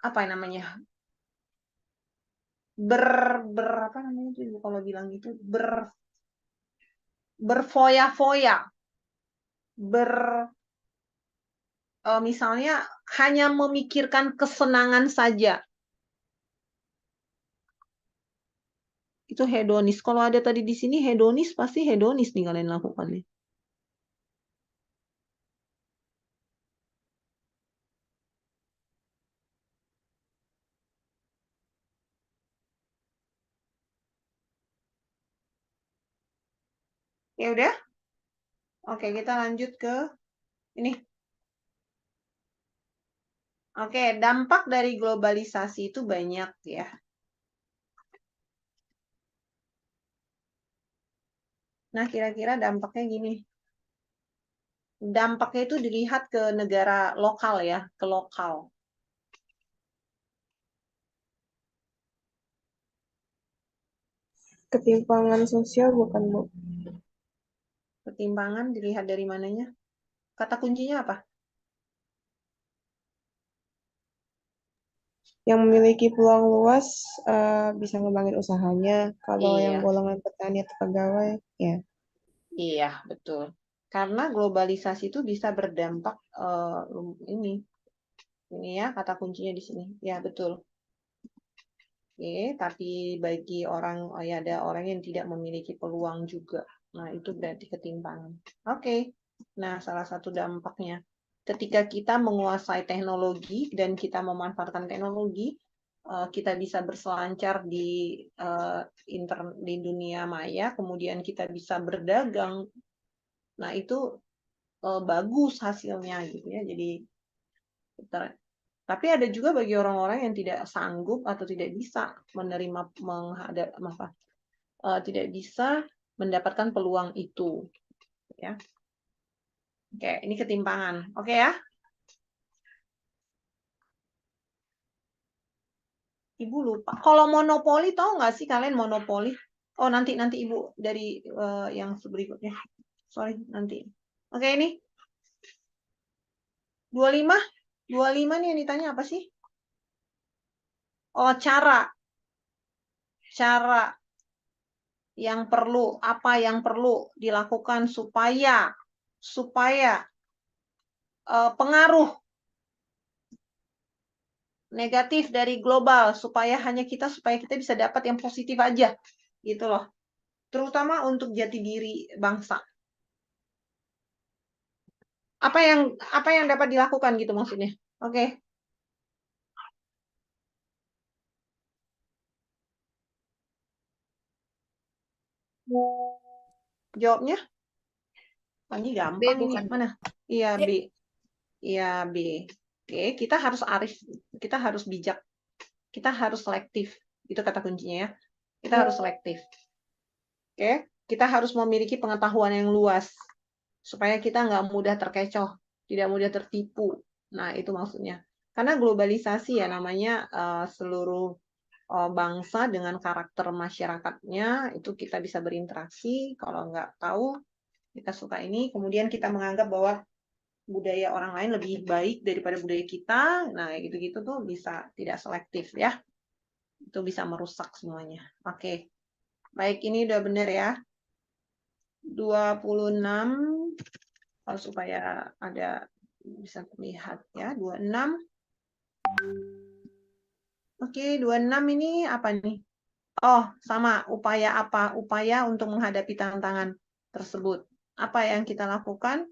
apa namanya? Apa namanya itu kalau bilang itu berfoya-foya, misalnya hanya memikirkan kesenangan saja. Itu hedonis. Kalau ada tadi di sini hedonis, pasti hedonis nih kalian lakukannya. Ya udah. Oke, kita lanjut ke ini. Oke, dampak dari globalisasi itu banyak ya. Nah, kira-kira dampaknya gini. Dampaknya itu dilihat ke negara lokal ya, ke lokal. Ketimpangan sosial bukan, Bu? Ketimpangan dilihat dari mananya? Kata kuncinya apa? Yang memiliki peluang luas bisa ngembangin usahanya. Kalau yang Iya, golongan petani atau pegawai, ya. iya, betul. Karena globalisasi itu bisa berdampak ini ya kata kuncinya di sini. Ya, betul. Oke, tapi bagi orang ya ada orang yang tidak memiliki peluang juga. Nah, itu berarti ketimpangan. Oke. Nah, salah satu dampaknya ketika kita menguasai teknologi dan kita memanfaatkan teknologi, kita bisa berselancar di dunia maya, kemudian kita bisa berdagang. Nah, itu bagus hasilnya gitu ya. Jadi tapi ada juga bagi orang-orang yang tidak sanggup atau tidak bisa menerima tidak bisa mendapatkan peluang itu ya. Oke, ini ketimpangan. Oke ya. Ibu lupa. Kalau monopoli tahu nggak sih kalian monopoli? Oh, nanti Ibu dari yang berikutnya. Sorry, nanti. Oke, ini 25. 25 nih yang ditanya apa sih? Oh, cara apa yang perlu dilakukan supaya pengaruh negatif dari global supaya kita bisa dapat yang positif aja gitu loh, terutama untuk jati diri bangsa. Apa yang dapat dilakukan gitu maksudnya. Oke. Jawabnya ini B gampang ini bukan, Bu. mana. Iya, C. B. Iya, B. Oke, kita harus arif, kita harus bijak, kita harus selektif, itu kata kuncinya ya. Kita harus selektif. Oke, kita harus memiliki pengetahuan yang luas supaya kita nggak mudah terkecoh, tidak mudah tertipu. Nah, itu maksudnya. Karena globalisasi ya namanya seluruh bangsa dengan karakter masyarakatnya itu kita bisa berinteraksi. Kalau nggak tahu, kita suka ini. Kemudian kita menganggap bahwa budaya orang lain lebih baik daripada budaya kita. Nah, gitu-gitu tuh bisa tidak selektif ya. Itu bisa merusak semuanya. Oke. Baik, ini udah benar ya. 26 supaya ada bisa terlihat ya 26. Oke, 26 ini apa nih? Oh, sama upaya untuk menghadapi tantangan tersebut. Apa yang kita lakukan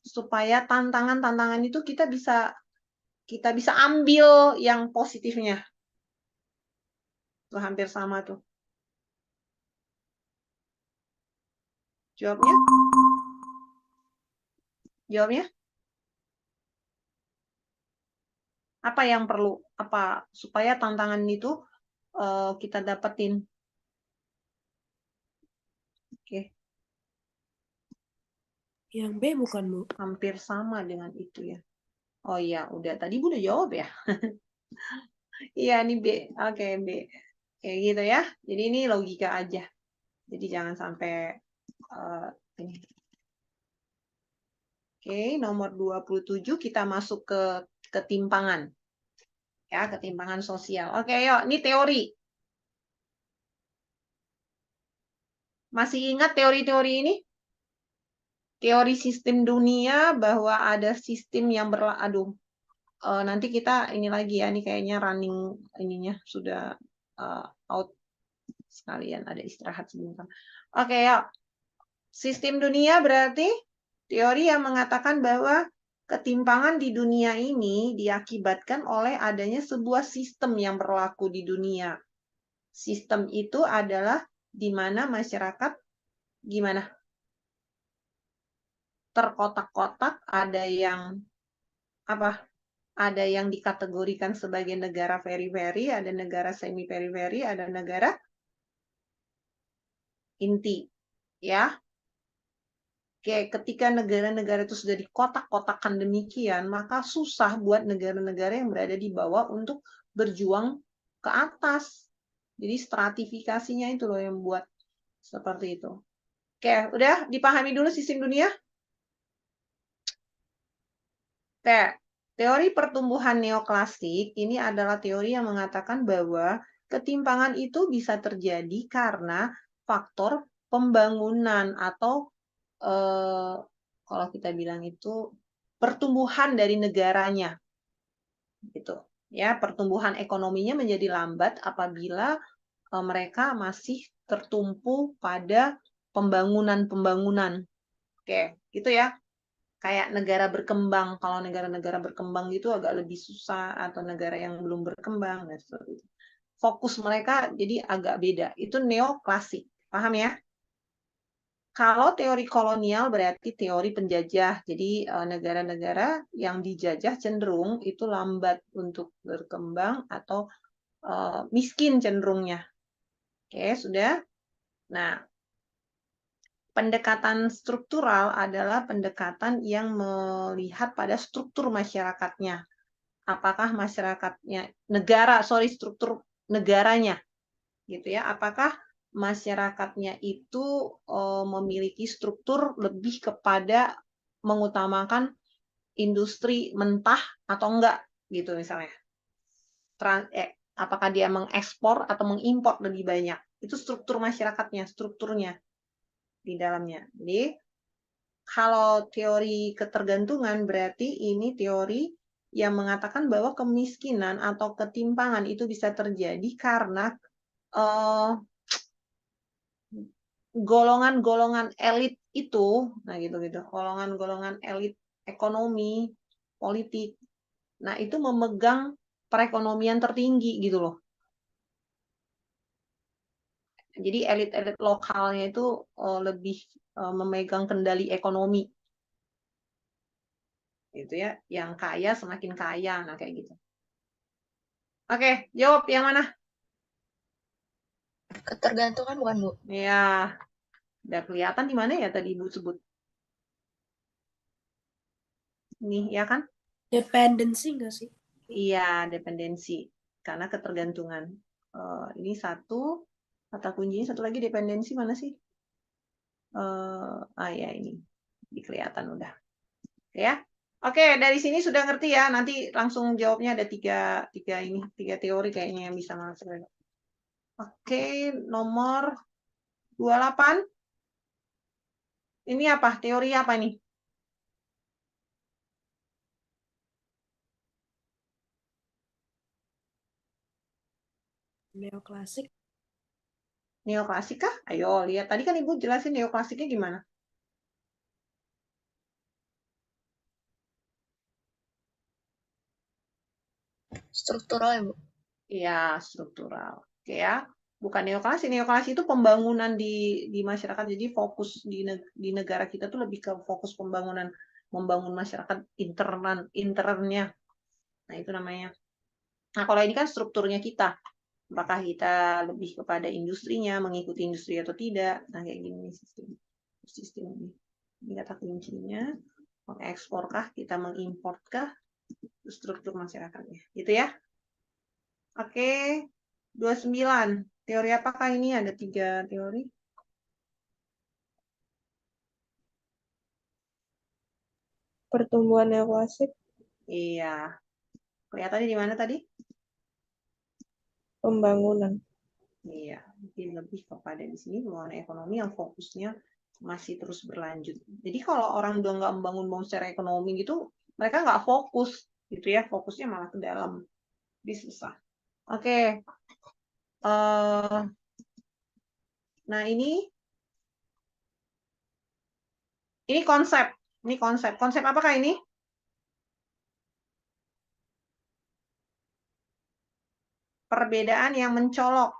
supaya tantangan-tantangan itu kita bisa ambil yang positifnya. Itu hampir sama tuh. Jawabnya? Jawabnya? Apa yang perlu? Supaya tantangan itu kita dapetin? Oke. Yang B bukan, Bu. Hampir sama dengan itu ya. Oh iya, udah tadi Bu udah jawab ya. Iya, ini B. Oke, B. Kayak gitu ya. Jadi ini logika aja. Jadi jangan sampai ini. Oke, nomor 27 kita masuk ke ketimpangan. Ya, ketimpangan sosial. Oke, yuk, ini teori. Masih ingat teori-teori ini? Teori sistem dunia bahwa ada sistem yang aduh, nanti kita ini lagi ya, ini kayaknya running ininya sudah out sekalian, ada istirahat sebentar. Oke, yuk. Sistem dunia berarti teori yang mengatakan bahwa ketimpangan di dunia ini diakibatkan oleh adanya sebuah sistem yang berlaku di dunia. Sistem itu adalah di mana masyarakat gimana? Terkotak-kotak, ada yang apa? Ada yang dikategorikan sebagai negara periferi, ada negara semi periferi, ada negara inti, ya. Kayak ketika negara-negara itu sudah dikotak-kotakan demikian, maka susah buat negara-negara yang berada di bawah untuk berjuang ke atas. Jadi stratifikasinya itu loh yang buat seperti itu. Oke, udah dipahami dulu sistem dunia? Oke, teori pertumbuhan neoklasik ini adalah teori yang mengatakan bahwa ketimpangan itu bisa terjadi karena faktor pembangunan atau kalau kita bilang itu pertumbuhan dari negaranya, gitu. Ya, pertumbuhan ekonominya menjadi lambat apabila mereka masih tertumpu pada pembangunan-pembangunan. Oke, gitu ya. Kayak negara berkembang, kalau negara-negara berkembang itu agak lebih susah, atau negara yang belum berkembang, dan seperti itu. Fokus mereka jadi agak beda. Itu neoklasik, paham ya? Kalau teori kolonial berarti teori penjajah. Jadi negara-negara yang dijajah cenderung itu lambat untuk berkembang atau miskin cenderungnya. Oke, sudah. Nah, pendekatan struktural adalah pendekatan yang melihat pada struktur masyarakatnya. Apakah masyarakatnya struktur negaranya, gitu ya? Apakah masyarakatnya itu memiliki struktur lebih kepada mengutamakan industri mentah atau enggak, gitu misalnya. Apakah dia mengekspor atau mengimpor lebih banyak? Itu struktur masyarakatnya, strukturnya di dalamnya. Jadi kalau teori ketergantungan berarti ini teori yang mengatakan bahwa kemiskinan atau ketimpangan itu bisa terjadi karena golongan-golongan elit itu, nah gitu-gitu, golongan-golongan elit ekonomi, politik, nah itu memegang perekonomian tertinggi gitu loh. Jadi elit-elit lokalnya itu lebih memegang kendali ekonomi, gitu ya. Yang kaya semakin kaya, nah kayak gitu. Oke, jawab yang mana? Ketergantungan bukan, Bu? Ya, udah kelihatan di mana ya tadi Ibu sebut. Nih, ya kan? Dependensi nggak sih? Iya, dependensi. Karena ketergantungan. Ini satu, kata kuncinya satu lagi dependensi mana sih? Ya ini. Kelihatan udah. Ya. Oke, dari sini sudah ngerti ya. Nanti langsung jawabnya ada tiga teori kayaknya yang bisa masuk. Oke, nomor 28. Ini apa? Teori apa nih? Neoklasik. Neoklasik kah? Ayo lihat. Tadi kan Ibu jelasin neoklasiknya gimana? Struktural ya, Bu? Iya, struktural. Oke ya. Bukan neoklasi. Neoklasi itu pembangunan di masyarakat. Jadi fokus di negara kita tuh lebih ke fokus pembangunan, membangun masyarakat internnya. Nah, itu namanya. Nah, kalau ini kan strukturnya kita. Apakah kita lebih kepada industrinya, mengikuti industri atau tidak. Nah, kayak gini sistem ini. Ini kata kuncinya. Mengeksporkah, kita mengimportkah, struktur masyarakatnya. Gitu ya. Oke, 29. Teori apakah ini? Ada 3 teori. Pertumbuhan neoklasik. Iya. Kelihatannya di mana tadi? Pembangunan. Iya, mungkin lebih kepada di sini pembangunan ekonomi yang fokusnya masih terus berlanjut. Jadi kalau orang udah nggak membangun secara ekonomi gitu, mereka nggak fokus gitu ya, fokusnya malah ke dalam. Jadi susah. Oke. Nah ini konsep. Ini konsep. Konsep apakah ini? Perbedaan yang mencolok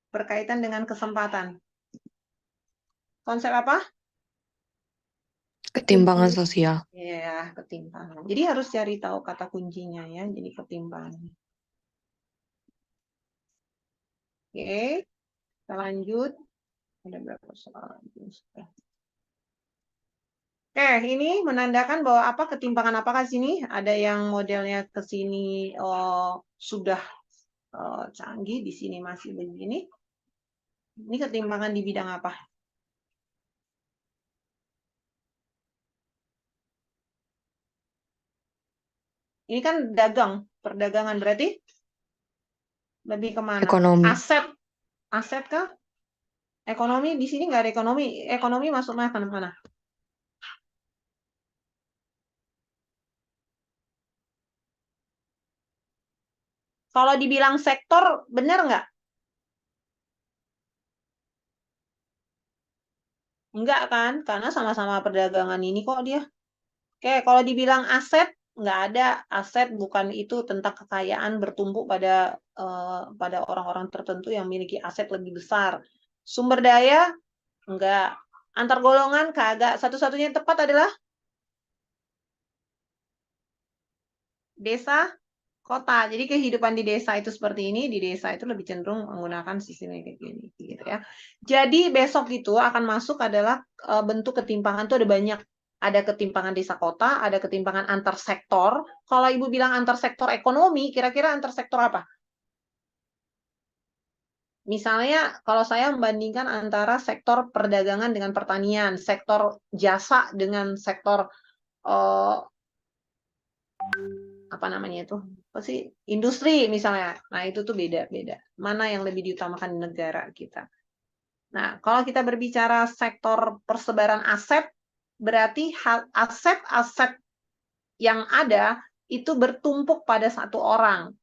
berkaitan dengan kesempatan. Konsep apa? Ketimpangan sosial. Ya, ketimpangan. Jadi harus cari tahu kata kuncinya ya. Jadi ketimpangan. Oke, kita lanjut. Ada berapa soal lagi? Ini menandakan bahwa apa ketimpangan apakah sini? Ada yang modelnya ke sini sudah canggih, di sini masih begini. Ini ketimpangan di bidang apa? Ini kan dagang, perdagangan berarti lebih kemana? Ekonomi. Aset kah? Ekonomi di sini nggak ada ekonomi. Ekonomi masuknya ke mana? Kalau dibilang sektor, benar nggak? Enggak kan? Karena sama-sama perdagangan ini kok dia. Oke, kalau dibilang aset, nggak ada. Aset bukan itu tentang kekayaan bertumpuk pada orang-orang tertentu yang memiliki aset lebih besar. Sumber daya, enggak. Antar golongan, kagak. Satu-satunya yang tepat adalah desa, kota. Jadi kehidupan di desa itu seperti ini, di desa itu lebih cenderung menggunakan sistem kayak gini, gitu ya. Jadi besok itu akan masuk adalah bentuk ketimpangan itu ada banyak. Ada ketimpangan desa kota, ada ketimpangan antar sektor. Kalau Ibu bilang antar sektor ekonomi, kira-kira antar sektor apa? Misalnya kalau saya membandingkan antara sektor perdagangan dengan pertanian, sektor jasa dengan sektor apa namanya itu? Apa sih? Industri misalnya. Nah, itu tuh beda-beda. Mana yang lebih diutamakan di negara kita. Nah, kalau kita berbicara sektor persebaran aset, berarti aset-aset yang ada itu bertumpuk pada satu orang.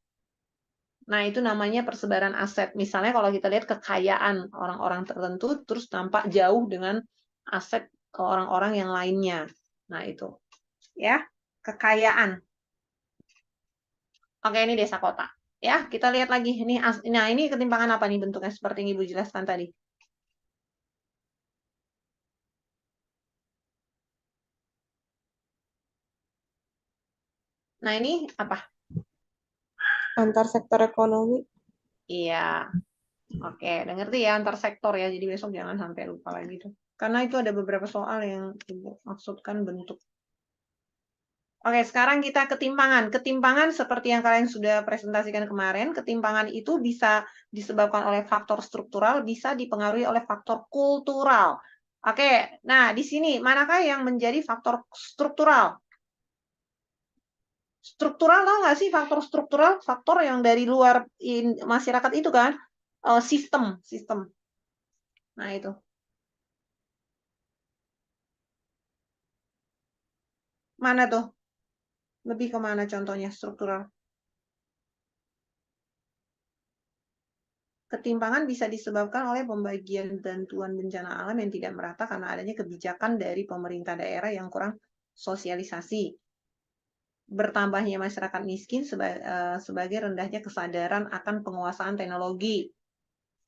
Nah, itu namanya persebaran aset. Misalnya kalau kita lihat kekayaan orang-orang tertentu, terus nampak jauh dengan aset orang-orang yang lainnya. Nah, itu. Ya, kekayaan. Oke, ini desa kota. Ya, kita lihat lagi. Nah, ini ketimpangan apa nih bentuknya seperti yang Ibu jelaskan tadi. Nah, ini apa? Antar sektor ekonomi. Iya. Oke, udah ngerti ya antar sektor ya. Jadi besok jangan sampai lupa lagi tuh. Karena itu ada beberapa soal yang Ibu maksudkan bentuk. Oke, sekarang kita ketimpangan. Ketimpangan seperti yang kalian sudah presentasikan kemarin, ketimpangan itu bisa disebabkan oleh faktor struktural, bisa dipengaruhi oleh faktor kultural. Oke, nah di sini manakah yang menjadi faktor struktural? Struktural tau nggak sih faktor struktural? Faktor yang dari luar masyarakat itu kan sistem. Nah itu. Mana tuh? Lebih kemana contohnya struktural? Ketimpangan bisa disebabkan oleh pembagian bantuan bencana alam yang tidak merata karena adanya kebijakan dari pemerintah daerah yang kurang sosialisasi. Bertambahnya masyarakat miskin sebagai rendahnya kesadaran akan penguasaan teknologi.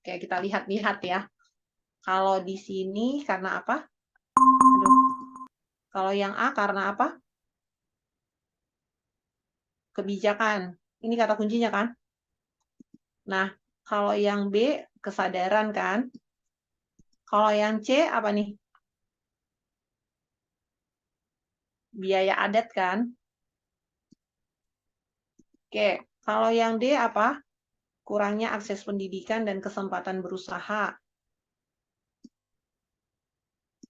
Kayak kita lihat-lihat ya. Kalau di sini karena apa? Aduh. Kalau yang A karena apa? Kebijakan. Ini kata kuncinya kan? Nah, kalau yang B kesadaran kan? Kalau yang C apa nih? Biaya adat kan? Oke, kalau yang D apa? Kurangnya akses pendidikan dan kesempatan berusaha.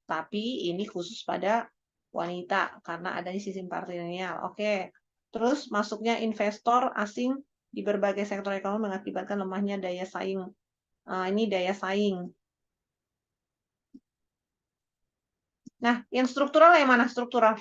Tapi ini khusus pada wanita karena adanya sistem patrilineal. Oke. Terus masuknya investor asing di berbagai sektor ekonomi mengakibatkan lemahnya daya saing. Ini daya saing. Nah, yang struktural yang mana struktural?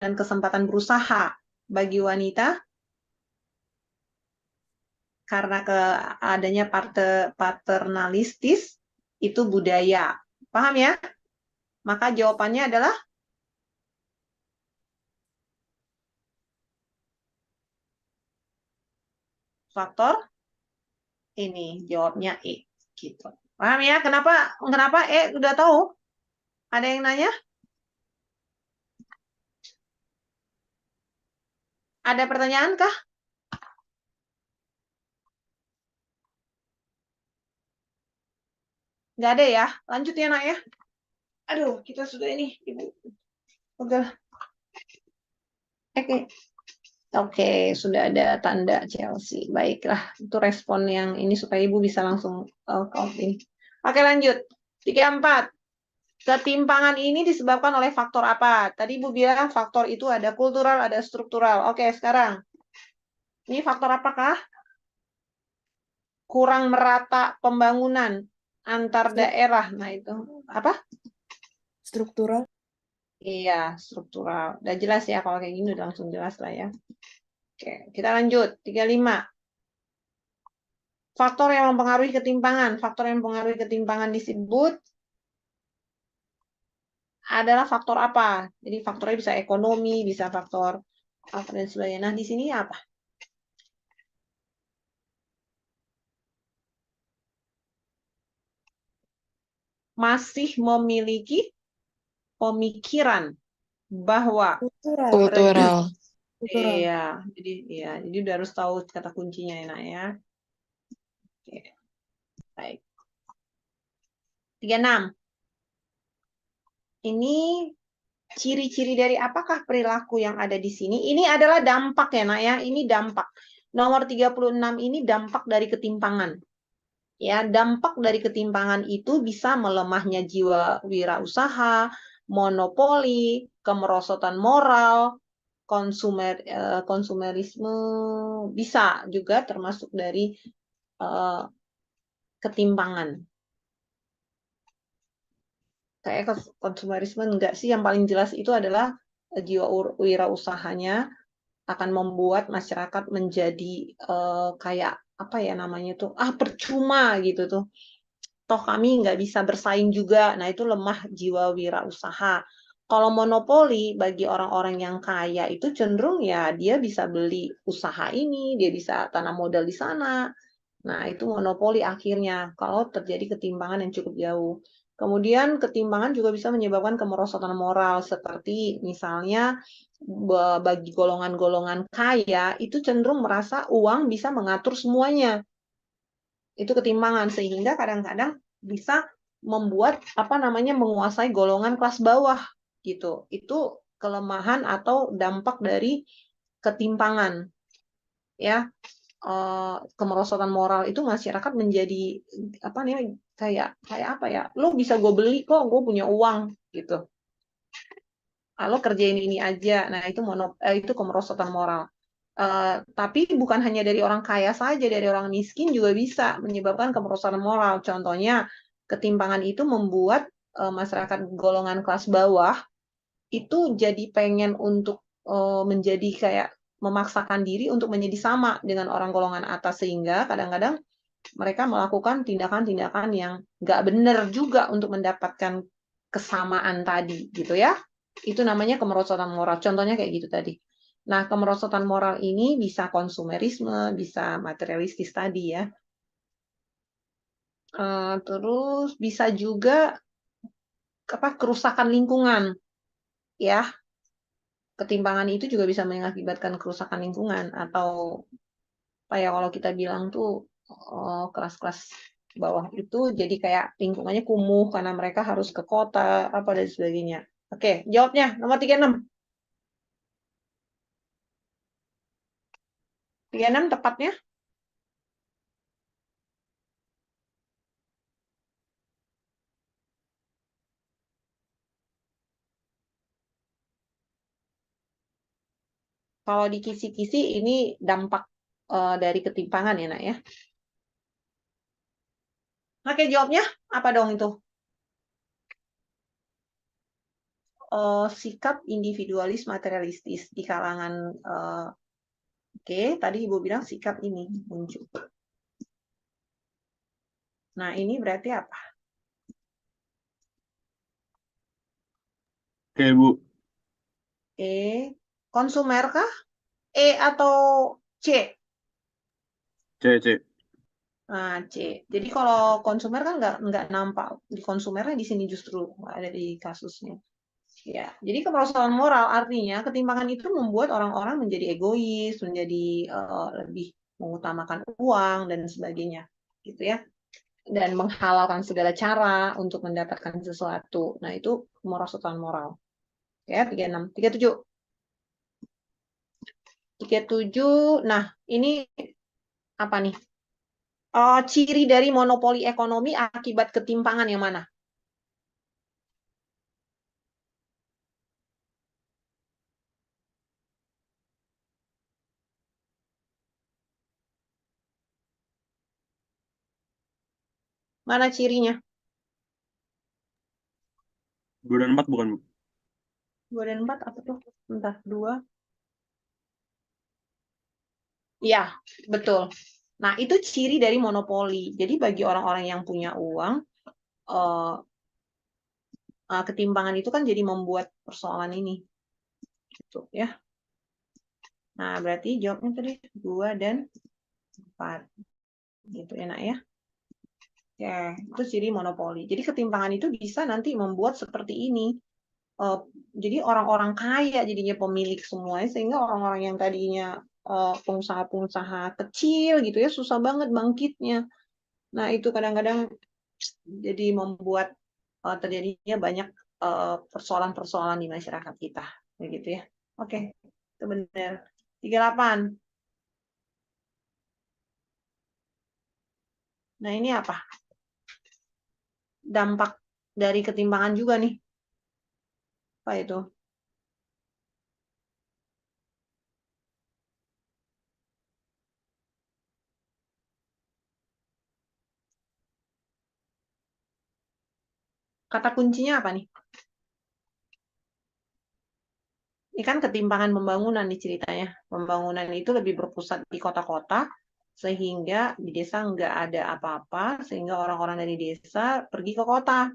Dan kesempatan berusaha bagi wanita karena adanya paternalistis itu budaya. Paham ya? Maka jawabannya adalah faktor ini. Jawabnya E. Gitu. Paham ya? Kenapa E? Udah tahu? Ada yang nanya? Ada pertanyaan kah? Nggak ada ya? Lanjut ya nak ya. Aduh, kita sudah ini. Ibu. Udah. Oke. Oke, sudah ada tanda Chelsea. Baiklah, itu respon yang ini supaya Ibu bisa langsung out ini. Oke, lanjut. 34. Ketimpangan ini disebabkan oleh faktor apa? Tadi Ibu bilang faktor itu ada kultural, ada struktural. Oke, sekarang. Ini faktor apakah? Kurang merata pembangunan antar daerah. Nah, itu apa? Struktural. Iya, struktural. Udah jelas ya, kalau kayak gini udah langsung jelas lah ya. Oke, kita lanjut. 35. Faktor yang mempengaruhi ketimpangan. Faktor yang mempengaruhi ketimpangan disebut adalah faktor apa? Jadi faktornya bisa ekonomi, bisa faktor apa dan sebagainya. Nah, di sini apa? Masih memiliki pemikiran bahwa Kultural. jadi udah harus tahu kata kuncinya enak ya. Oke. Baik. 36. Ini ciri-ciri dari apakah perilaku yang ada di sini? Ini adalah dampak ya, Nak ya. Ini dampak. Nomor 36 ini dampak dari ketimpangan. Ya, dampak dari ketimpangan itu bisa melemahnya jiwa wirausaha, monopoli, kemerosotan moral, konsumerisme, bisa juga termasuk dari ketimpangan. Kayak konsumerisme enggak sih, yang paling jelas itu adalah jiwa wirausahanya akan membuat masyarakat menjadi kayak apa ya namanya tuh, percuma gitu tuh. Toh kami nggak bisa bersaing juga. Nah, itu lemah jiwa wirausaha. Kalau monopoli bagi orang-orang yang kaya itu cenderung ya dia bisa beli usaha ini, dia bisa tanam modal di sana. Nah, itu monopoli akhirnya kalau terjadi ketimpangan yang cukup jauh. Kemudian ketimpangan juga bisa menyebabkan kemerosotan moral, seperti misalnya bagi golongan-golongan kaya itu cenderung merasa uang bisa mengatur semuanya. Itu ketimpangan, sehingga kadang-kadang bisa membuat menguasai golongan kelas bawah gitu. Itu kelemahan atau dampak dari ketimpangan. Ya, kemerosotan moral itu masyarakat menjadi kayak apa ya, lo bisa gue beli kok, gue punya uang gitu, lo kerjain ini aja. Nah, itu kemerosotan moral. Tapi bukan hanya dari orang kaya saja, dari orang miskin juga bisa menyebabkan kemerosotan moral. Contohnya, ketimpangan itu membuat masyarakat golongan kelas bawah itu jadi pengen untuk menjadi kayak memaksakan diri untuk menjadi sama dengan orang golongan atas, sehingga kadang-kadang mereka melakukan tindakan-tindakan yang nggak benar juga untuk mendapatkan kesamaan tadi gitu ya. Itu namanya kemerosotan moral. Contohnya kayak gitu tadi. Nah, kemerosotan moral ini bisa konsumerisme, bisa materialistis tadi ya. Terus bisa juga kerusakan lingkungan ya. Ketimpangan itu juga bisa mengakibatkan kerusakan lingkungan, atau kalau kita bilang tuh kelas-kelas bawah itu jadi kayak lingkungannya kumuh karena mereka harus ke kota apa dan sebagainya. Oke, jawabnya nomor 36. 36 tepatnya. Kalau di kisi-kisi ini dampak dari ketimpangan ya, Nak ya. Oke, jawabnya apa dong itu? Sikap individualis materialistis di kalangan oke, tadi Ibu bilang sikap ini muncul. Nah, ini berarti apa? Oke, Bu. Konsumer kah? Atau C? C, C. Nah, C. Jadi kalau konsumer kan nggak nampak di konsumernya, di sini justru nggak ada di kasusnya. Ya, jadi kemerosotan moral artinya ketimpangan itu membuat orang-orang menjadi egois, menjadi lebih mengutamakan uang dan sebagainya, gitu ya. Dan menghalalkan segala cara untuk mendapatkan sesuatu. Nah, itu kemerosotan moral. Ya, 36, 37. 37. Nah, ini apa nih? Ciri dari monopoli ekonomi akibat ketimpangan yang mana? Mana cirinya? 2 dan 4 bukan, Bu? 2 dan 4 apa tuh? Entah, 2. Iya, betul. Nah, itu ciri dari monopoli. Jadi bagi orang-orang yang punya uang, ketimpangan itu kan jadi membuat persoalan ini. Gitu ya. Nah, berarti jawabnya tadi 2 dan 4. Gitu ya, Nak ya. Oke, itu ciri monopoli. Jadi ketimpangan itu bisa nanti membuat seperti ini. Jadi orang-orang kaya jadinya pemilik semuanya, sehingga orang-orang yang tadinya pengusaha-pengusaha kecil gitu ya susah banget bangkitnya. Nah, itu kadang-kadang jadi membuat terjadinya banyak persoalan-persoalan di masyarakat kita, begitu ya. Oke, itu benar. 38. Nah, ini apa? Dampak dari ketimpangan juga nih. Apa itu? Kata kuncinya apa nih? Ini kan ketimpangan pembangunan nih ceritanya. Pembangunan itu lebih berpusat di kota-kota, sehingga di desa nggak ada apa-apa, sehingga orang-orang dari desa pergi ke kota.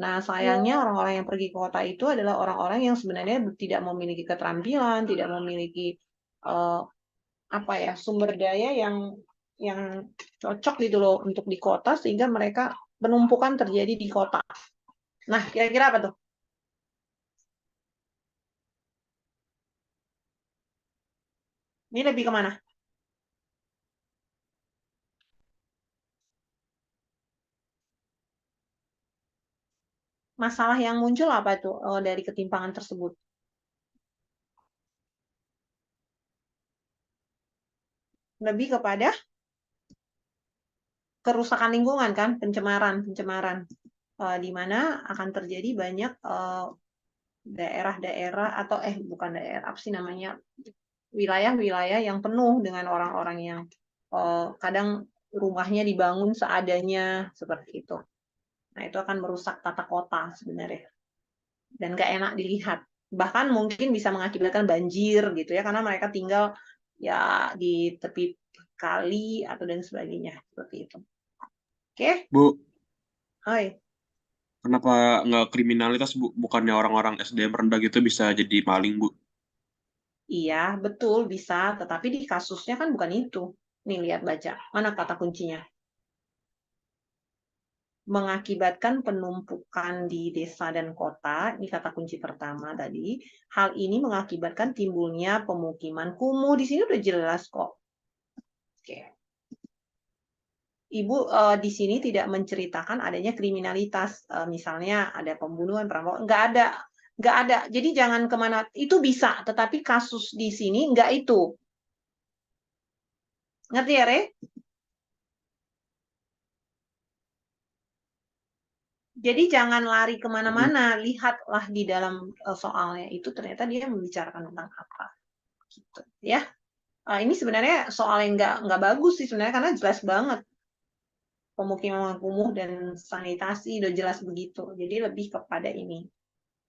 Nah, sayangnya orang-orang yang pergi ke kota itu adalah orang-orang yang sebenarnya tidak memiliki keterampilan, tidak memiliki eh, apa ya, sumber daya yang cocok gitu loh untuk di kota, sehingga mereka penumpukan terjadi di kota. Nah, kira-kira apa tuh? Ini lebih kemana? Masalah yang muncul apa tuh dari ketimpangan tersebut? Lebih kepada kerusakan lingkungan kan, pencemaran, di mana akan terjadi banyak daerah-daerah atau bukan daerah, apa sih namanya, wilayah-wilayah yang penuh dengan orang-orang yang kadang rumahnya dibangun seadanya seperti itu. Nah, itu akan merusak tata kota sebenarnya dan gak enak dilihat. Bahkan mungkin bisa mengakibatkan banjir gitu ya, karena mereka tinggal ya di tepi kali atau dan sebagainya seperti itu. Oke, Bu, hai. kenapa nggak kriminalitas, Bu? Bukannya orang-orang SDM rendah gitu bisa jadi maling, Bu? Iya, betul bisa, tetapi di kasusnya kan bukan itu. Nih, lihat baca. Mana kata kuncinya? Mengakibatkan penumpukan di desa dan kota, ini kata kunci pertama tadi. Hal ini mengakibatkan timbulnya pemukiman kumuh. Di sini udah jelas kok. Oke. Ibu di sini tidak menceritakan adanya kriminalitas, misalnya ada pembunuhan, perampokan, nggak ada. Jadi jangan kemana, itu bisa, tetapi kasus di sini nggak itu. Ngerti ya, Re? Jadi jangan lari kemana-mana, lihatlah di dalam soalnya itu ternyata dia membicarakan tentang apa, gitu ya. Ini sebenarnya soal yang nggak bagus sih sebenarnya, karena jelas banget pemukiman kumuh dan sanitasi udah jelas begitu. Jadi lebih kepada ini,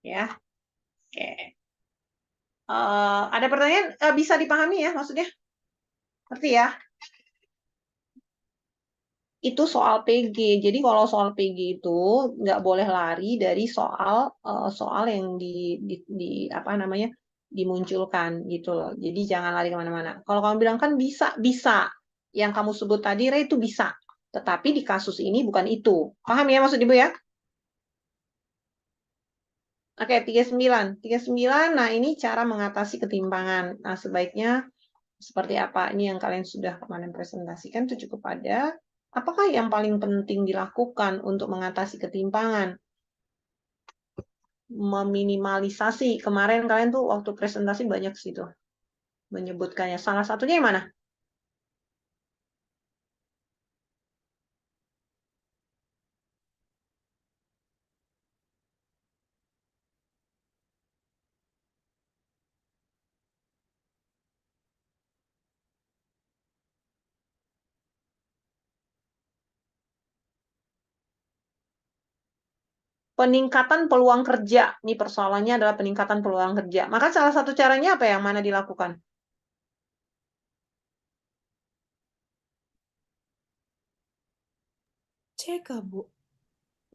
ya. Oke. Ada pertanyaan bisa dipahami ya maksudnya? Ngerti ya? Itu soal PG. Jadi kalau soal PG itu nggak boleh lari dari soal yang apa namanya, dimunculkan gitu loh. Jadi jangan lari kemana-mana. Kalau kamu bilang kan bisa. Yang kamu sebut tadi, Ray, itu bisa. Tetapi di kasus ini bukan itu. Paham ya maksud Ibu ya? Oke, 39. 39, nah ini cara mengatasi ketimpangan. Nah, sebaiknya seperti apa? Ini yang kalian sudah kemarin presentasikan, itu cukup ada. Apakah yang paling penting dilakukan untuk mengatasi ketimpangan? Meminimalisasi. Kemarin kalian tuh waktu presentasi banyak sih tuh menyebutkannya. Salah satunya yang mana? Peningkatan peluang kerja. Ini persoalannya adalah peningkatan peluang kerja. Maka salah satu caranya apa yang mana dilakukan? CK, Bu.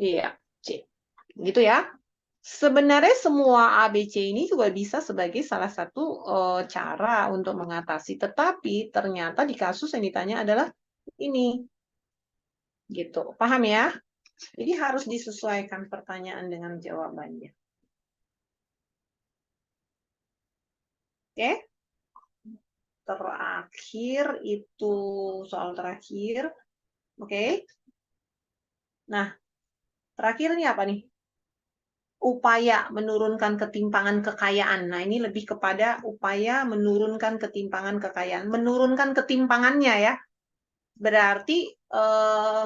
Iya, C. Gitu ya. Sebenarnya semua ABC ini juga bisa sebagai salah satu cara untuk mengatasi. Tetapi ternyata di kasus yang ditanya adalah ini. Gitu. Paham ya? Jadi harus disesuaikan pertanyaan dengan jawabannya. Oke? Terakhir itu soal terakhir. Oke? Nah, terakhir ini apa nih? Upaya menurunkan ketimpangan kekayaan. Nah, ini lebih kepada upaya menurunkan ketimpangan kekayaan. Menurunkan ketimpangannya ya. Berarti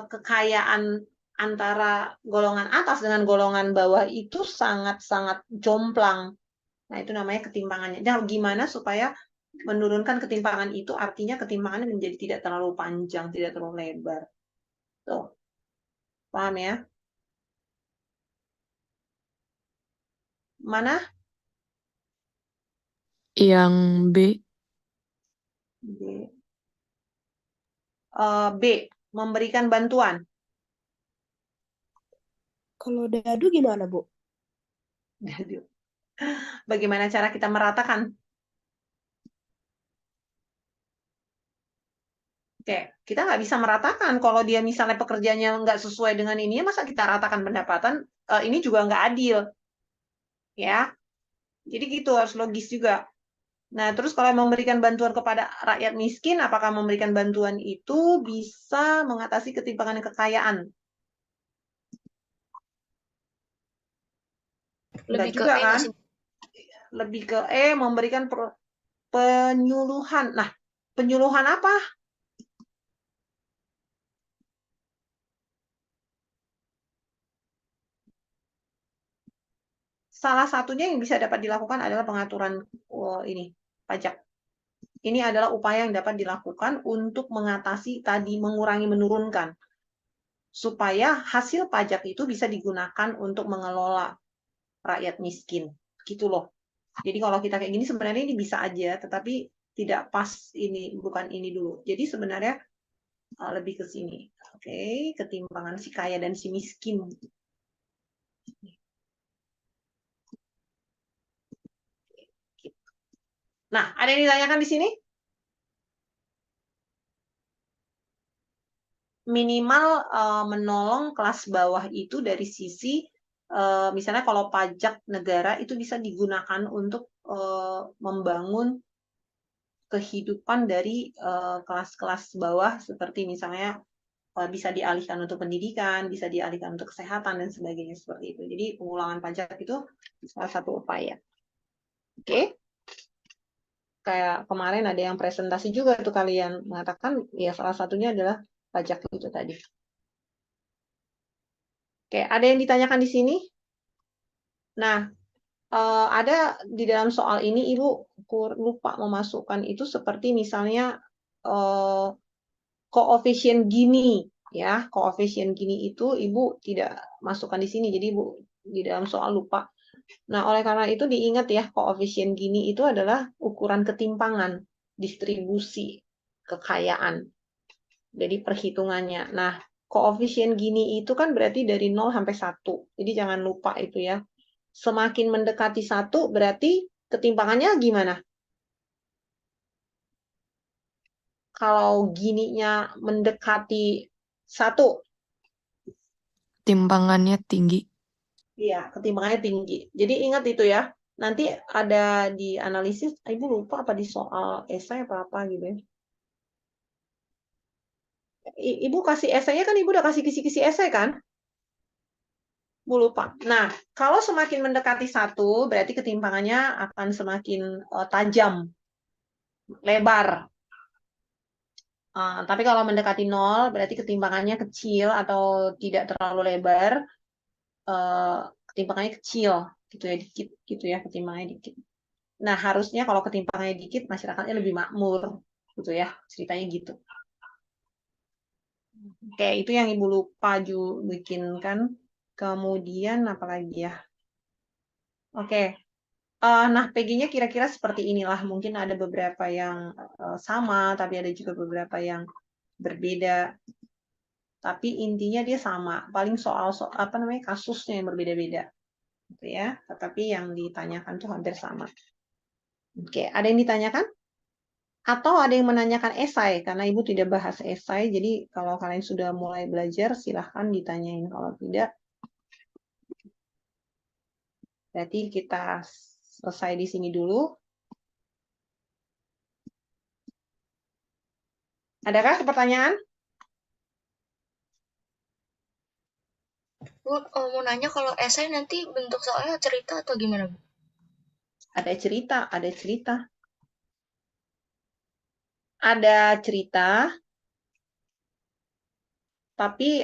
kekayaan antara golongan atas dengan golongan bawah itu sangat-sangat jomplang. Nah, itu namanya ketimpangannya. Nah, gimana supaya menurunkan ketimpangan itu artinya ketimpangannya menjadi tidak terlalu panjang, tidak terlalu lebar. Tuh, paham ya? Mana? Yang B. B. B. Memberikan bantuan. Kalau dadu gimana, Bu? Bagaimana cara kita meratakan? Oke, kita nggak bisa meratakan kalau dia misalnya pekerjaannya nggak sesuai dengan ini, masa kita ratakan pendapatan? Ini juga nggak adil, ya. Jadi gitu harus logis juga. Nah, terus kalau memberikan bantuan kepada rakyat miskin, apakah memberikan bantuan itu bisa mengatasi ketimpangan kekayaan? Enggak Lebih ke juga E nggak kan? sih? Lebih ke memberikan penyuluhan. Nah, penyuluhan apa? Salah satunya yang bisa dapat dilakukan adalah pengaturan ini pajak. Ini adalah upaya yang dapat dilakukan untuk mengatasi tadi mengurangi menurunkan supaya hasil pajak itu bisa digunakan untuk mengelola rakyat miskin. Gitu loh. Jadi kalau kita kayak gini sebenarnya ini bisa aja, tetapi tidak pas ini, bukan ini dulu. Jadi sebenarnya lebih ke sini. Oke, ketimpangan si kaya dan si miskin. Nah, ada yang ditanyakan di sini? Minimal menolong kelas bawah itu dari sisi misalnya kalau pajak negara itu bisa digunakan untuk membangun kehidupan dari kelas-kelas bawah seperti misalnya bisa dialihkan untuk pendidikan, bisa dialihkan untuk kesehatan dan sebagainya seperti itu. Jadi pengulangan pajak itu salah satu upaya. Oke, kayak kemarin ada yang presentasi juga tuh kalian mengatakan ya salah satunya adalah pajak itu tadi. Oke, ada yang ditanyakan di sini? Nah, ada di dalam soal ini Ibu lupa memasukkan itu seperti misalnya koefisien Gini ya, koefisien Gini itu Ibu tidak masukkan di sini, jadi Ibu di dalam soal lupa. Nah, oleh karena itu diingat ya, koefisien Gini itu adalah ukuran ketimpangan distribusi kekayaan. Jadi perhitungannya. Nah, koefisien Gini itu kan berarti dari 0 sampai 1. Jadi jangan lupa itu ya. Semakin mendekati 1 berarti ketimpangannya gimana? Kalau gininya mendekati 1, Timpangannya tinggi. iya, ketimpangannya tinggi. Jadi ingat itu ya. Nanti ada di analisis, Ibu lupa apa di soal esai apa gitu ya. Ibu kasih esainya kan Ibu udah kasih kisi-kisi esai kan? Ibu lupa. Nah, kalau semakin mendekati 1, berarti ketimpangannya akan semakin tajam, lebar. Tapi kalau mendekati 0, berarti ketimpangannya kecil atau tidak terlalu lebar. Ketimpangannya kecil, gitu ya, dikit, gitu ya, ketimpangannya dikit. Nah, harusnya kalau ketimpangannya dikit, masyarakatnya lebih makmur, gitu ya, ceritanya gitu. Oke, itu yang Ibu lupa bikinkan. Kemudian apa lagi ya? Oke, nah PG-nya kira-kira seperti inilah. Mungkin ada beberapa yang sama, tapi ada juga beberapa yang berbeda. Tapi intinya dia sama. Paling soal apa namanya kasusnya yang berbeda-beda, gitu ya. Tetapi yang ditanyakan tuh hampir sama. Oke, ada yang ditanyakan? Atau ada yang menanyakan esai, karena Ibu tidak bahas esai, jadi kalau kalian sudah mulai belajar, silahkan ditanyain. Kalau tidak, berarti kita selesai di sini dulu. Adakah pertanyaan? Bu, mau nanya kalau esai nanti bentuk soalnya cerita atau gimana, Bu? Ada cerita, ada cerita. Ada cerita, tapi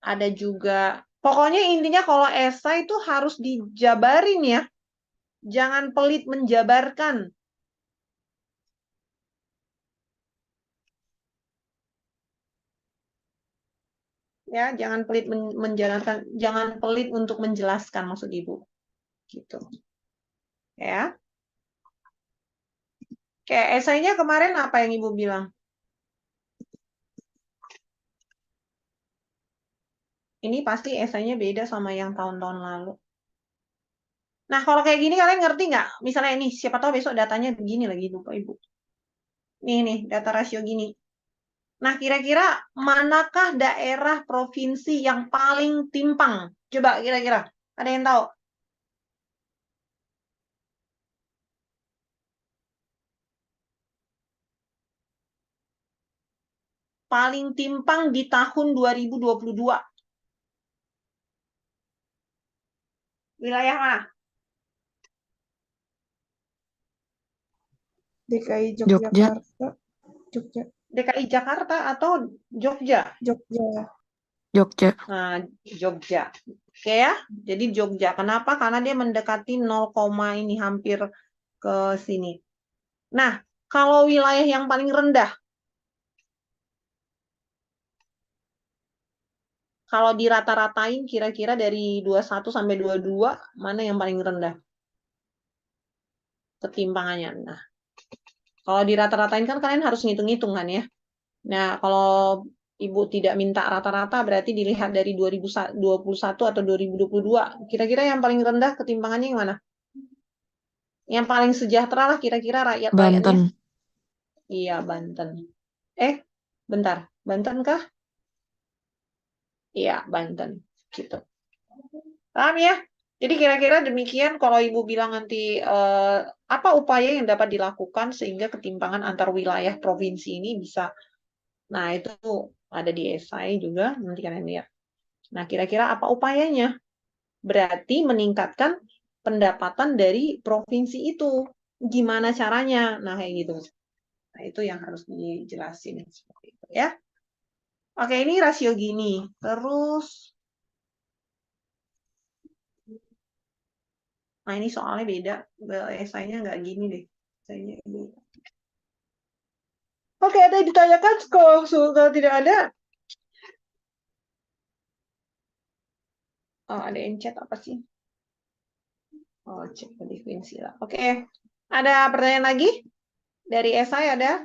ada juga, pokoknya intinya kalau esai itu harus dijabarin ya. Jangan pelit menjabarkan. Ya, jangan pelit menjalankan, jangan pelit untuk menjelaskan maksud Ibu. Gitu. Ya. Kayak esainya kemarin apa yang Ibu bilang? Ini pasti esainya beda sama yang tahun-tahun lalu. Nah, kalau kayak gini kalian ngerti nggak? Misalnya ini, siapa tahu besok datanya begini lagi, lupa Ibu. Nih, data rasio gini. Nah, kira-kira manakah daerah provinsi yang paling timpang? Coba kira-kira. Ada yang tahu? Paling timpang di tahun 2022. Wilayah mana? DKI Jogja. Yogyakarta. Jogja. DKI Jakarta atau Jogja? Jogja. Jogja. Nah, Jogja. Oke ya. Jadi Jogja. Kenapa? Karena dia mendekati 0, ini hampir ke sini. Nah, kalau wilayah yang paling rendah, kalau dirata-ratain kira-kira dari 21 sampai 22, mana yang paling rendah ketimpangannya? Nah, kalau dirata-ratain kan kalian harus ngitung-ngitung kan ya. Nah, kalau Ibu tidak minta rata-rata berarti dilihat dari 2021 atau 2022. Kira-kira yang paling rendah ketimpangannya yang mana? Yang paling sejahtera lah kira-kira rakyat-rakyatnya. Banten. Iya, Banten. Bentar. Banten kah? Iya, Banten. Gitu. Paham ya? Jadi kira-kira demikian kalau Ibu bilang nanti apa upaya yang dapat dilakukan sehingga ketimpangan antar wilayah provinsi ini bisa. Nah, itu ada di esai juga, nanti kalian lihat. Nah, kira-kira apa upayanya? Berarti meningkatkan pendapatan dari provinsi itu. Gimana caranya? Nah, kayak gitu. Nah, itu yang harus dijelasin seperti itu ya. Oke, ini rasio gini. Terus, nah ini soalnya beda. Esainya nggak gini deh. Esainya beda. Oke, ada yang ditanyakan? Kalau tidak ada, oh, ada yang chat apa sih? Oh, cek di lah. Oke, ada pertanyaan lagi? Dari esai ada?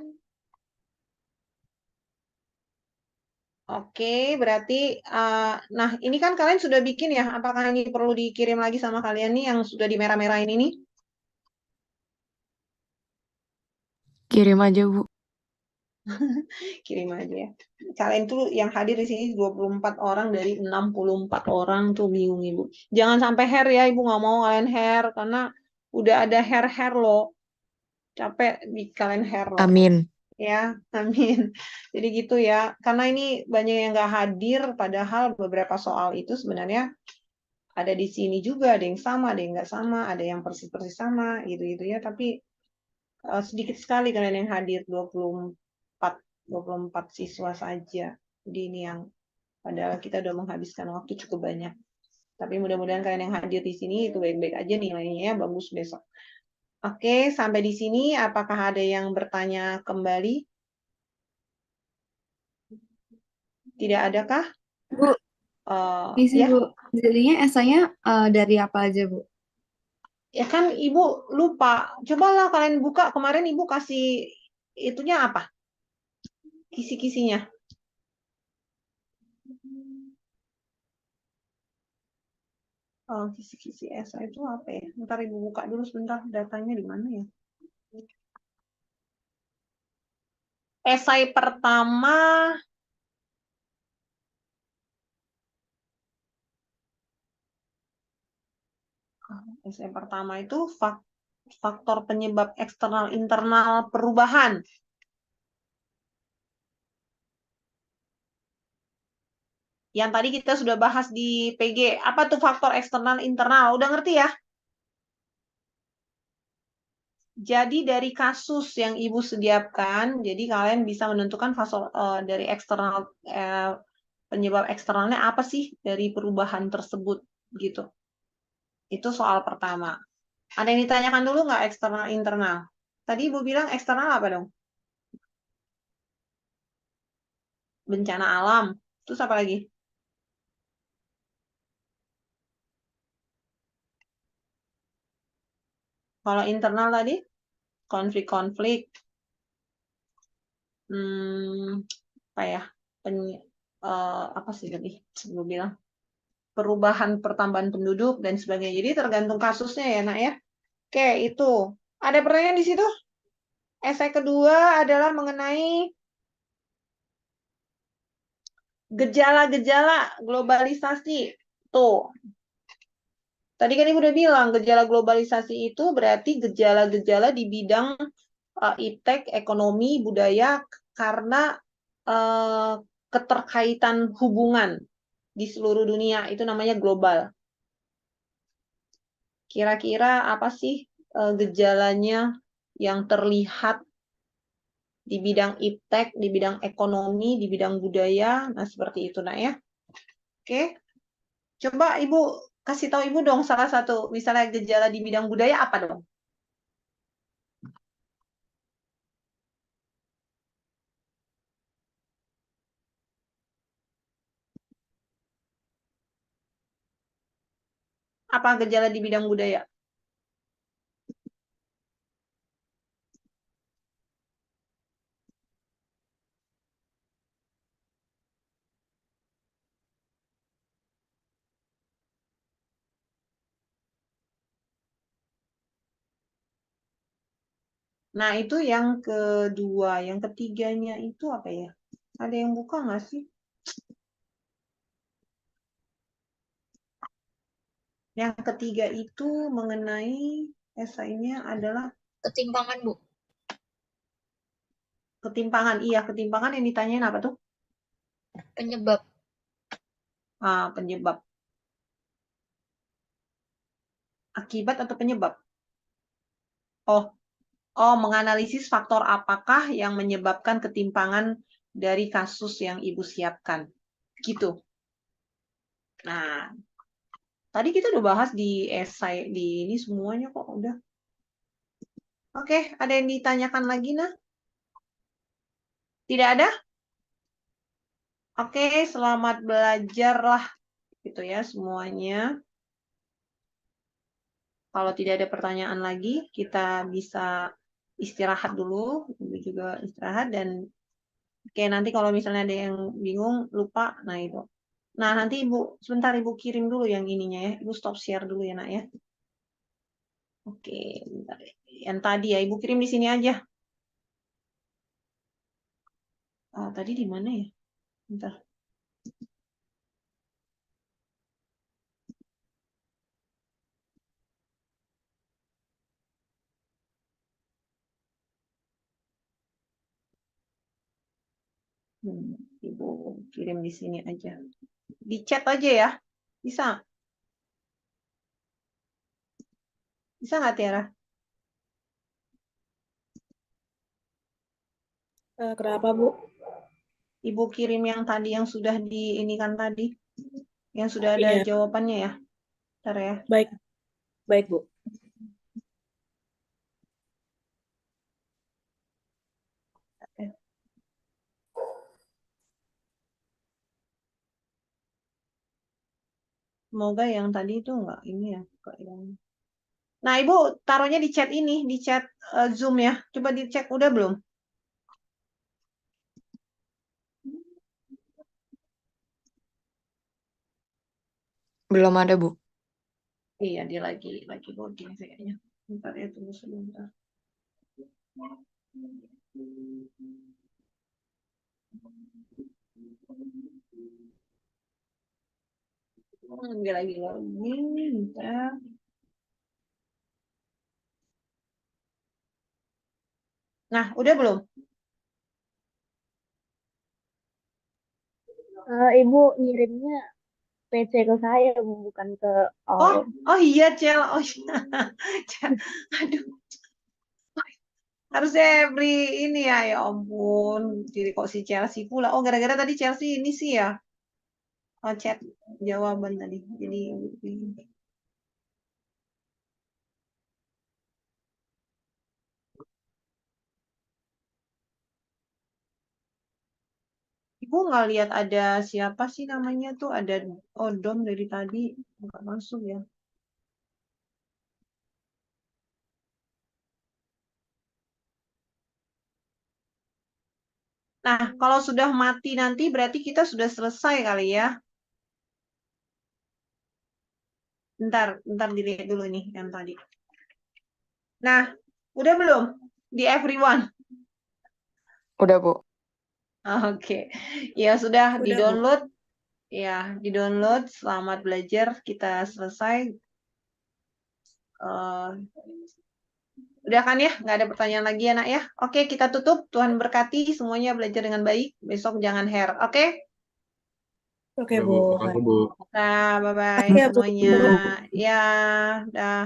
Oke, berarti, nah ini kan kalian sudah bikin ya, apakah ini perlu dikirim lagi sama kalian nih yang sudah di merah-merahin ini? Kirim aja, Bu. Kirim aja ya. Kalian tuh yang hadir di sini 24 orang dari 64 orang tuh bingung Ibu. Jangan sampai hair ya, Ibu nggak mau kalian hair, karena udah ada hair-hair loh. Capek di kalian hair loh. Amin. Ya, amin. Jadi gitu ya. Karena ini banyak yang nggak hadir, padahal beberapa soal itu sebenarnya ada di sini juga, ada yang sama, ada yang nggak sama, ada yang persis-persis sama, gitu-gitu ya. Tapi sedikit sekali kalian yang hadir, 24 siswa saja. Jadi ini yang padahal kita udah menghabiskan waktu cukup banyak. Tapi mudah-mudahan kalian yang hadir di sini itu baik-baik aja nilainya ya, bagus besok. Oke, sampai di sini apakah ada yang bertanya kembali? Tidak adakah? Bu, isi Ya, Bu, jadinya esainya dari apa aja Bu? ya kan Ibu lupa. Cobalah kalian buka. Kemarin Ibu kasih itunya apa? Kisi-kisinya. Oh, kisi-kisi esai itu apa ya? Ntar Ibu buka dulu sebentar. Datanya di mana ya? Esai pertama. Esai pertama itu faktor penyebab eksternal internal perubahan. Yang tadi kita sudah bahas di PG. Apa tuh faktor eksternal internal? Udah ngerti ya? Jadi dari kasus yang Ibu sediakan, jadi kalian bisa menentukan faktor dari eksternal penyebab eksternalnya apa sih dari perubahan tersebut gitu. Itu soal pertama. Ada yang ditanyakan dulu nggak eksternal internal? Tadi Ibu bilang eksternal apa dong? Bencana alam. Terus apa lagi? Kalau internal tadi, konflik-konflik, apa ya? Apa sih tadi? Ibu bilang perubahan pertambahan penduduk dan sebagainya. Jadi tergantung kasusnya ya, Nak ya. Oke, itu. Ada pertanyaan di situ? Esai kedua adalah mengenai gejala-gejala globalisasi. Tuh. Tadi kan Ibu udah bilang, gejala globalisasi itu berarti gejala-gejala di bidang iptek, ekonomi, budaya, karena keterkaitan hubungan di seluruh dunia. Itu namanya global. Kira-kira apa sih gejalanya yang terlihat di bidang iptek, di bidang ekonomi, di bidang budaya? Nah, seperti itu, Nak ya. Oke. Coba Ibu kasih tahu Ibu dong salah satu misalnya gejala di bidang budaya apa dong? Apa gejala di bidang budaya? Nah, itu yang kedua. Yang ketiganya itu apa ya? Ada yang buka nggak sih? Yang ketiga itu mengenai esainya adalah Ketimpangan, Bu. ketimpangan. Iya, ketimpangan yang ditanyain apa tuh? Penyebab. Penyebab. Akibat atau penyebab? Oh, menganalisis faktor apakah yang menyebabkan ketimpangan dari kasus yang Ibu siapkan. Gitu. Nah, tadi kita udah bahas di esai di ini semuanya kok udah. Oke, ada yang ditanyakan lagi nah? Tidak ada? Oke, selamat belajar lah gitu ya semuanya. Kalau tidak ada pertanyaan lagi, kita bisa istirahat dulu, Ibu juga istirahat dan oke nanti kalau misalnya ada yang bingung lupa, nah itu. Nah, nanti Ibu sebentar Ibu kirim dulu yang ininya ya. Ibu stop share dulu ya, Nak ya. Oke, bentar. Yang tadi ya Ibu kirim di sini aja. Tadi di mana ya? Bentar. Ibu kirim di sini aja. Di chat aja ya. Bisa? Bisa nggak Tiara? Kenapa, Bu? Ibu kirim yang tadi yang sudah diinikan tadi. Yang sudah ada Iya, jawabannya ya. Bentar ya. baik. Baik, Bu. Semoga yang tadi itu enggak ini ya. Yang... Nah, Ibu taruhnya di chat ini, di chat Zoom ya. Coba dicek udah belum? Belum ada, Bu. Iya, dia lagi loading kayaknya. Bentar ya, tunggu sebentar. Dia lagi loading, bentar. Nah, udah belum? Ibu ngirimnya PC ke saya, Bu, bukan ke Oh, all. iya, Cel. Oh, iya. Cel. Aduh, harusnya beri ini ya, ya ampun. Jadi kok si Chelsea pula. Oh, gara-gara tadi Chelsea ini sih ya. Oh, chat jawaban tadi. Jadi, Ibu nggak lihat ada siapa sih namanya tuh. Ada Odom dari tadi. Nggak masuk ya. Nah, kalau sudah mati nanti berarti kita sudah selesai kali ya. Bentar dilihat dulu nih yang tadi. Nah, udah belum? Di everyone. Udah, Bu. Oke. Ya sudah Udah, Bu. di-download. Ya, di-download. Selamat belajar. Kita selesai. Eh, udah kan ya? Nggak ada pertanyaan lagi ya, Nak ya? Oke, kita tutup. Tuhan berkati. Semuanya belajar dengan baik. Besok jangan hair. Oke? Oke, Ya, Bu. Bu. Makasih, Bu. Nah, bye-bye Makasih ya, Bu. semuanya. Ya, dah.